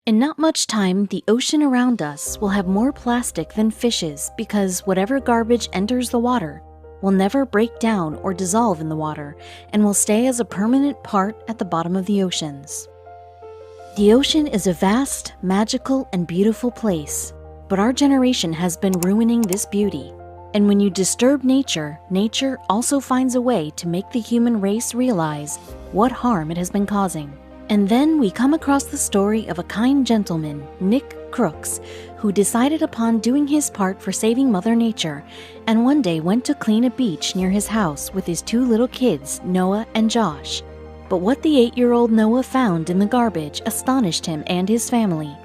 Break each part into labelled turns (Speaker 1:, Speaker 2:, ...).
Speaker 1: In not much time, the ocean around us will have more plastic than fishes because whatever garbage enters the water will never break down or dissolve in the water and will stay as a permanent part at the bottom of the oceans. The ocean is a vast, magical, and beautiful place, but our generation has been ruining this beauty. And when you disturb nature, nature also finds a way to make the human race realize what harm it has been causing. And then we come across the story of a kind gentleman, Nick Crooks, who decided upon doing his part for saving Mother Nature, and one day went to clean a beach near his house with his two little kids, Noah and Josh. But what the 8-year-old Noah found in the garbage astonished him and his family.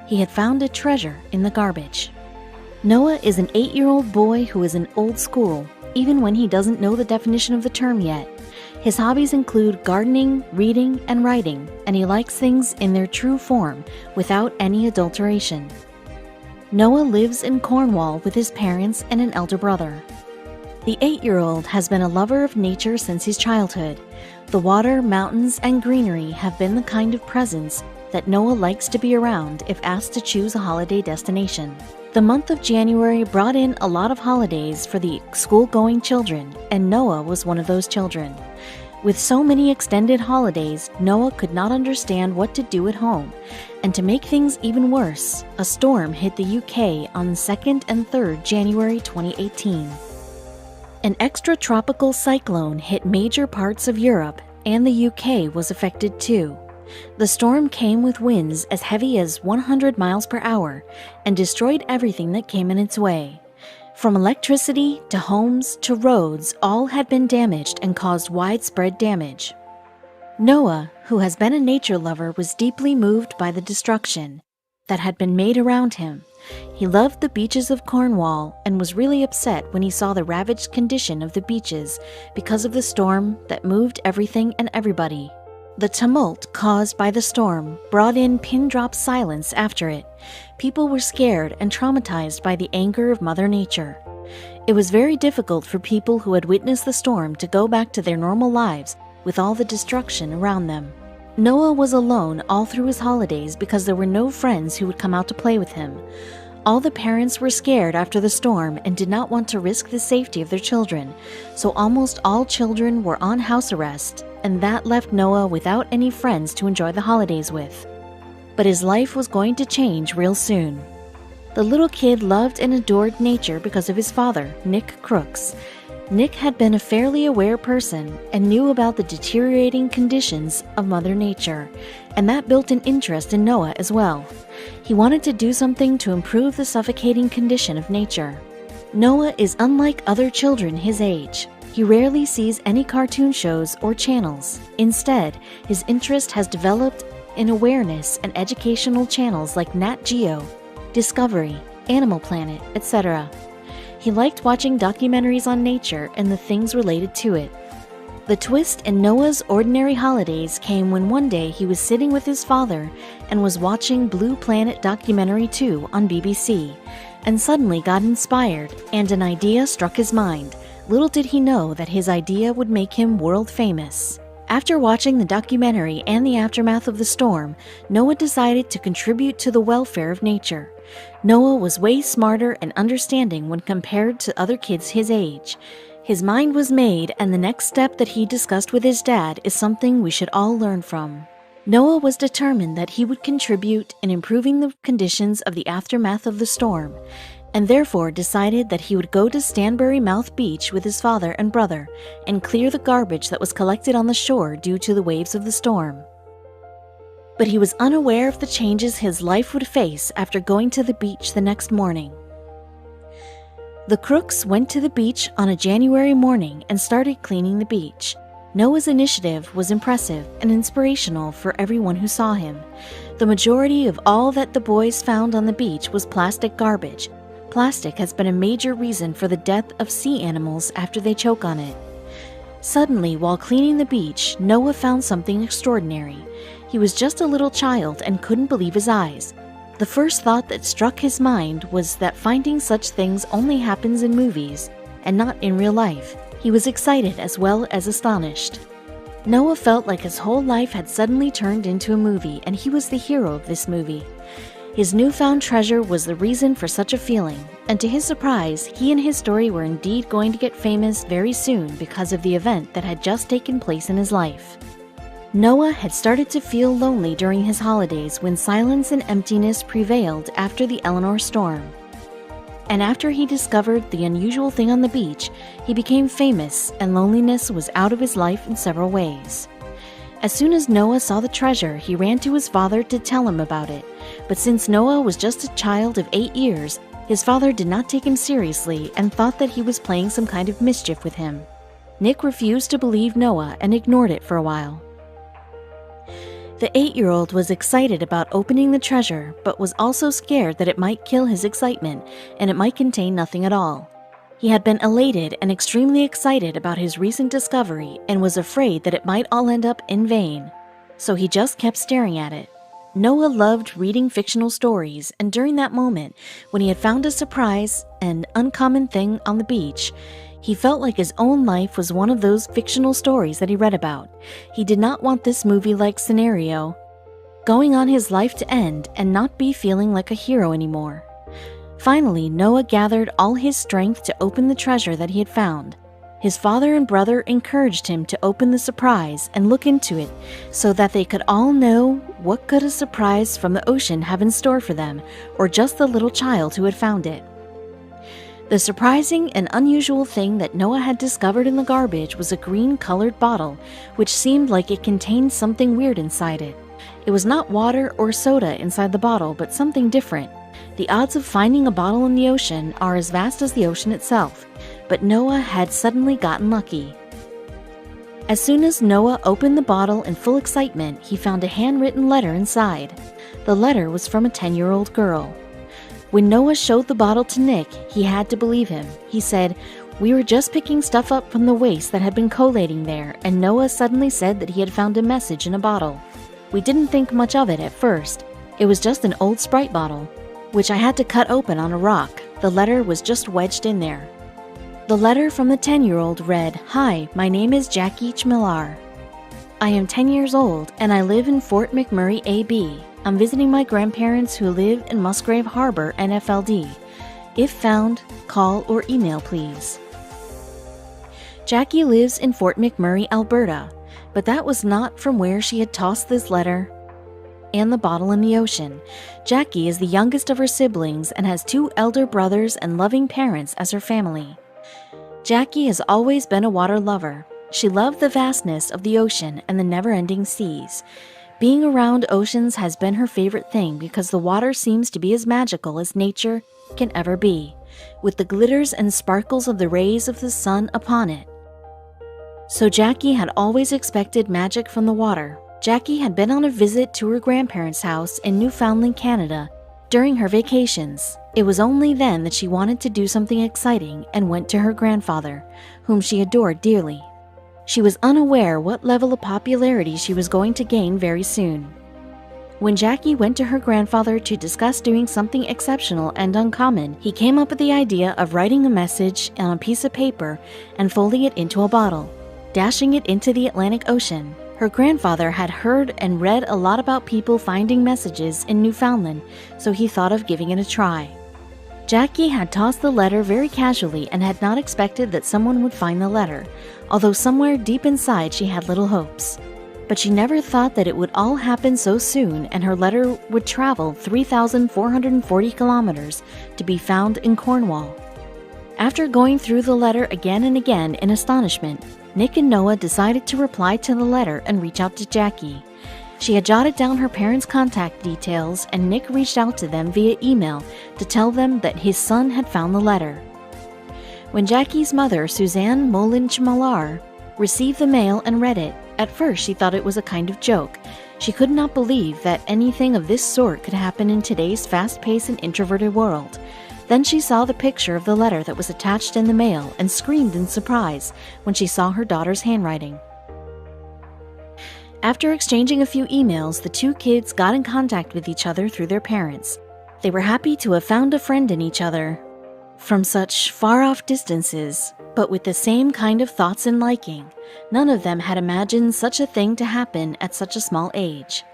Speaker 1: He had found a treasure in the garbage. Noah is an 8-year-old boy who is an old school, even when he doesn't know the definition of the term yet. His hobbies include gardening, reading, and writing, and he likes things in their true form, without any adulteration. Noah lives in Cornwall with his parents and an elder brother. The 8-year-old has been a lover of nature since his childhood. The water, mountains, and greenery have been the kind of presence that Noah likes to be around if asked to choose a holiday destination. The month of January brought in a lot of holidays for the school-going children, and Noah was one of those children. With so many extended holidays, Noah could not understand what to do at home, and to make things even worse, a storm hit the UK on 2nd and 3rd January 2018. An extratropical cyclone hit major parts of Europe, and the UK was affected too. The storm came with winds as heavy as 100 miles per hour and destroyed everything that came in its way. From electricity to homes to roads, all had been damaged and caused widespread damage. Noah, who has been a nature lover, was deeply moved by the destruction that had been made around him. He loved the beaches of Cornwall and was really upset when he saw the ravaged condition of the beaches because of the storm that moved everything and everybody. The tumult caused by the storm brought in pin-drop silence after it. People were scared and traumatized by the anger of Mother Nature. It was very difficult for people who had witnessed the storm to go back to their normal lives with all the destruction around them. Noah was alone all through his holidays because there were no friends who would come out to play with him. All the parents were scared after the storm and did not want to risk the safety of their children, so almost all children were on house arrest, and that left Noah without any friends to enjoy the holidays with. But his life was going to change real soon. The little kid loved and adored nature because of his father, Nick Crooks. Nick had been a fairly aware person and knew about the deteriorating conditions of Mother Nature, and that built an interest in Noah as well. He wanted to do something to improve the suffocating condition of nature. Noah is unlike other children his age. He rarely sees any cartoon shows or channels. Instead, his interest has developed in awareness and educational channels like Nat Geo, Discovery, Animal Planet, etc. He liked watching documentaries on nature and the things related to it. The twist in Noah's ordinary holidays came when one day he was sitting with his father and was watching Blue Planet Documentary 2 on BBC, and suddenly got inspired and an idea struck his mind. Little did he know that his idea would make him world famous. After watching the documentary and the aftermath of the storm, Noah decided to contribute to the welfare of nature. Noah was way smarter and understanding when compared to other kids his age. His mind was made, and the next step that he discussed with his dad is something we should all learn from. Noah was determined that he would contribute in improving the conditions of the aftermath of the storm, and therefore decided that he would go to Stanbury Mouth Beach with his father and brother and clear the garbage that was collected on the shore due to the waves of the storm. But he was unaware of the changes his life would face after going to the beach the next morning. The Crooks went to the beach on a January morning and started cleaning the beach. Noah's initiative was impressive and inspirational for everyone who saw him. The majority of all that the boys found on the beach was plastic garbage. Plastic has been a major reason for the death of sea animals after they choke on it. Suddenly, while cleaning the beach, Noah found something extraordinary. He was just a little child and couldn't believe his eyes. The first thought that struck his mind was that finding such things only happens in movies and not in real life. He was excited as well as astonished. Noah felt like his whole life had suddenly turned into a movie, and he was the hero of this movie. His newfound treasure was the reason for such a feeling, and to his surprise, he and his story were indeed going to get famous very soon because of the event that had just taken place in his life. Noah had started to feel lonely during his holidays when silence and emptiness prevailed after the Eleanor storm. And after he discovered the unusual thing on the beach, he became famous, and loneliness was out of his life in several ways. As soon as Noah saw the treasure, he ran to his father to tell him about it. But since Noah was just a child of 8 years, his father did not take him seriously and thought that he was playing some kind of mischief with him. Nick refused to believe Noah and ignored it for a while. The 8-year-old was excited about opening the treasure, but was also scared that it might kill his excitement and it might contain nothing at all. He had been elated and extremely excited about his recent discovery and was afraid that it might all end up in vain, so he just kept staring at it. Noah loved reading fictional stories, and during that moment, when he had found a surprise, an uncommon thing on the beach, he felt like his own life was one of those fictional stories that he read about. He did not want this movie-like scenario going on his life to end and not be feeling like a hero anymore. Finally, Noah gathered all his strength to open the treasure that he had found. His father and brother encouraged him to open the surprise and look into it so that they could all know what could a surprise from the ocean have in store for them, or just the little child who had found it. The surprising and unusual thing that Noah had discovered in the garbage was a green-colored bottle, which seemed like it contained something weird inside it. It was not water or soda inside the bottle, but something different. The odds of finding a bottle in the ocean are as vast as the ocean itself, but Noah had suddenly gotten lucky. As soon as Noah opened the bottle in full excitement, he found a handwritten letter inside. The letter was from a 10-year-old girl. When Noah showed the bottle to Nick, he had to believe him. He said, "We were just picking stuff up from the waste that had been collating there," and Noah suddenly said that he had found a message in a bottle. We didn't think much of it at first. It was just an old Sprite bottle, which I had to cut open on a rock. The letter was just wedged in there. The letter from the 10-year-old read, "Hi, my name is yUyJfq. I am 10 years old, and I live in Fort McMurray, AB. I'm visiting my grandparents who live in Musgrave Harbor, NFLD. If found, call or email, please." Jackie lives in Fort McMurray, Alberta, but that was not from where she had tossed this letter and the bottle in the ocean. Jackie is the youngest of her siblings and has 2 elder brothers and loving parents as her family. Jackie has always been a water lover. She loved the vastness of the ocean and the never-ending seas. Being around oceans has been her favorite thing because the water seems to be as magical as nature can ever be, with the glitters and sparkles of the rays of the sun upon it. So Jackie had always expected magic from the water. Jackie had been on a visit to her grandparents' house in Newfoundland, Canada, during her vacations. It was only then that she wanted to do something exciting and went to her grandfather, whom she adored dearly. She was unaware what level of popularity she was going to gain very soon. When Jackie went to her grandfather to discuss doing something exceptional and uncommon, he came up with the idea of writing a message on a piece of paper and folding it into a bottle, dashing it into the Atlantic Ocean. Her grandfather had heard and read a lot about people finding messages in Newfoundland, so he thought of giving it a try. Jackie had tossed the letter very casually and had not expected that someone would find the letter, although somewhere deep inside she had little hopes. But she never thought that it would all happen so soon and her letter would travel 3,440 kilometers to be found in Cornwall. After going through the letter again and again in astonishment, Nick and Noah decided to reply to the letter and reach out to Jackie. She had jotted down her parents' contact details, and Nick reached out to them via email to tell them that his son had found the letter. When Jackie's mother, Suzanne Molinch-Millar, received the mail and read it, at first she thought it was a kind of joke. She could not believe that anything of this sort could happen in today's fast-paced and introverted world. Then she saw the picture of the letter that was attached in the mail and screamed in surprise when she saw her daughter's handwriting. After exchanging a few emails, the 2 kids got in contact with each other through their parents. They were happy to have found a friend in each other from such far-off distances. but with the same kind of thoughts and liking. None of them had imagined such a thing to happen at such a small age.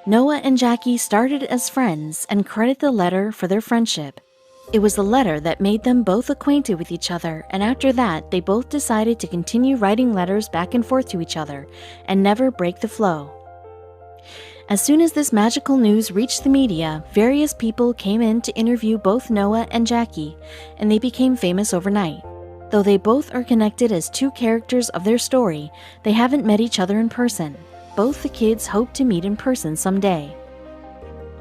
Speaker 1: Noah and Jackie started as friends and credit the letter for their friendship. It was the letter that made them both acquainted with each other, and after that, they both decided to continue writing letters back and forth to each other and never break the flow. As soon as this magical news reached the media, various people came in to interview both Noah and Jackie, and they became famous overnight. Though they both are connected as two characters of their story, they haven't met each other in person. Both the kids hope to meet in person someday.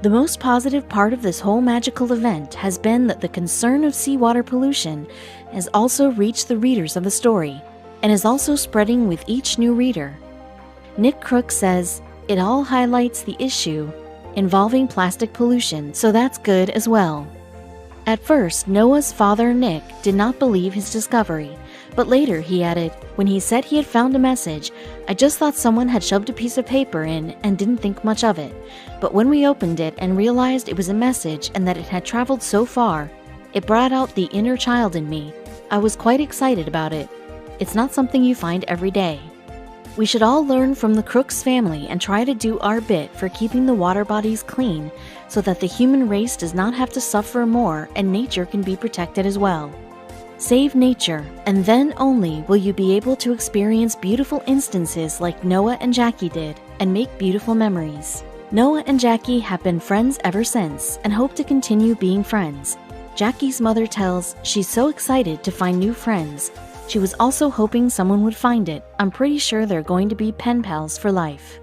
Speaker 1: The most positive part of this whole magical event has been that the concern of seawater pollution has also reached the readers of the story, and is also spreading with each new reader. Nick Crook says, "It all highlights the issue involving plastic pollution, so that's good as well." At first, Noah's father, Nick, did not believe his discovery, but later he added, "When he said he had found a message, I just thought someone had shoved a piece of paper in and didn't think much of it. But when we opened it and realized it was a message and that it had traveled so far, it brought out the inner child in me. I was quite excited about it. It's not something you find every day." We should all learn from the Crooks family and try to do our bit for keeping the water bodies clean so that the human race does not have to suffer more and nature can be protected as well. Save nature, and then only will you be able to experience beautiful instances like Noah and Jackie did and make beautiful memories. Noah and Jackie have been friends ever since and hope to continue being friends. Jackie's mother tells she's so excited to find new friends. She was also hoping someone would find it. I'm pretty sure they're going to be pen pals for life.